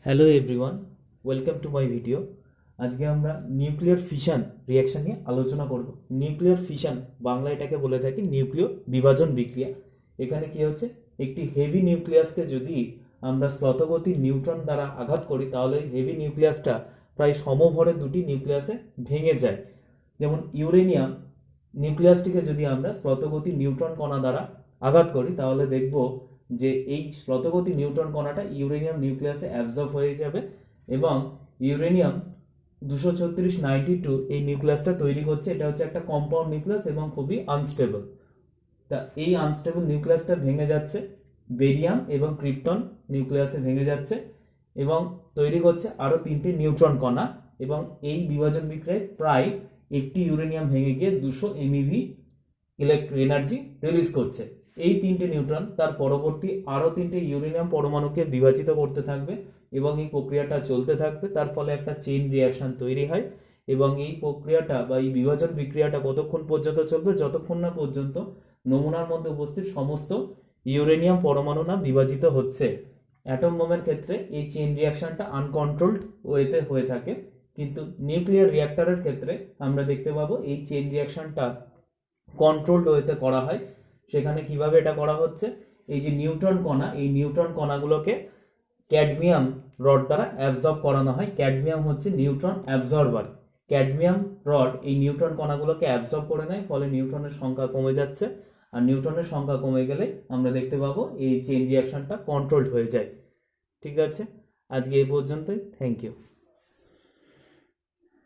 Hello everyone, welcome to my video. আজকে আমরা nuclear fission reaction নিয়ে আলোচনা করব। নিউক্লিয়ার ফিশন বাংলা এটাকে বলে থাকি নিউক্লিয় বিভাজন বিক্রিয়া। এখানে কি হচ্ছে, একটি হেভি নিউক্লিয়াসকে যদি আমরা স্লতগতি নিউট্রন দ্বারা আঘাত করি তাহলে হেভি নিউক্লিয়াসটা প্রায় সমভরে দুটি নিউক্লিয়াসে ভেঙে যায়। যেমন ইউরেনিয়াম নিউক্লিয়াসটিকে যদি আমরা স্লতগতি নিউট্রন কণা দ্বারা আঘাত করি তাহলে দেখব যে এই স্লতগতি নিউট্রন কণাটা ইউরেনিয়াম নিউক্লিয়াসে অ্যাবজর্ব হয়ে যাবে এবং ইউরেনিয়াম 236-92 এই নিউক্লিয়াসটা তৈরি করছে। এটা হচ্ছে একটা কম্পাউন্ড নিউক্লিয়াস এবং খুবই আনস্টেবল। তা এই আনস্টেবল নিউক্লিয়াসটা ভেঙে যাচ্ছে বেরিয়াম এবং ক্রিপ্টন নিউক্লিয়াসে ভেঙে যাচ্ছে এবং তৈরি করছে আরো তিনটে নিউট্রন কণা এবং এই বিভাজন বিক্রিয়ায় প্রায় একটি ইউরেনিয়াম ভেঙে গিয়ে 200 MeV ইলেকট্রো এনার্জি রিলিজ করছে। এই তিনটে নিউট্রন তার পরবর্তী আরো তিনটে ইউরেনিয়াম পরমাণুকে বিভাজিত করতে থাকবে এবং এই প্রক্রিয়াটা চলতে থাকবে। তার ফলে একটা চেইন রিঅ্যাকশন তৈরি হয় এবং এই প্রক্রিয়াটা বা এই বিভাজন বিক্রিয়াটা কতক্ষণ পর্যন্ত চলবে, যতক্ষণ না পর্যন্ত নমুনার মধ্যে উপস্থিত সমস্ত ইউরেনিয়াম পরমাণু না বিভাজিত হচ্ছে। অ্যাটম বোমের ক্ষেত্রে এই চেইন রিঅ্যাকশনটা আনকন্ট্রোলড ওয়েতে হয়ে থাকে, কিন্তু নিউক্লিয়ার রিঅ্যাক্টরের ক্ষেত্রে আমরা দেখতে পাবো এই চেইন রিঅ্যাকশনটা কন্ট্রোলড ওয়েতে করা হয়। সেখানে কিভাবে এটা করা হচ্ছে, এই যে নিউট্রন কণা, এই নিউট্রন কণাগুলোকে ক্যাডমিয়াম রড দ্বারা অ্যাবজর্ব করানো হয়। ক্যাডমিয়াম হচ্ছে নিউট্রন অ্যাবজর্বার। ক্যাডমিয়াম রড এই নিউট্রন কণাগুলোকে অ্যাবজর্ব করে নেয়, ফলে নিউট্রনের সংখ্যা কমে যাচ্ছে। আর নিউট্রনের সংখ্যা কমে গেলে আমরা দেখতে পাবো এই চেইন রিঅ্যাকশনটা কন্ট্রোলড হয়ে যায়। ঠিক আছে, আজকে এই পর্যন্তই। Thank you.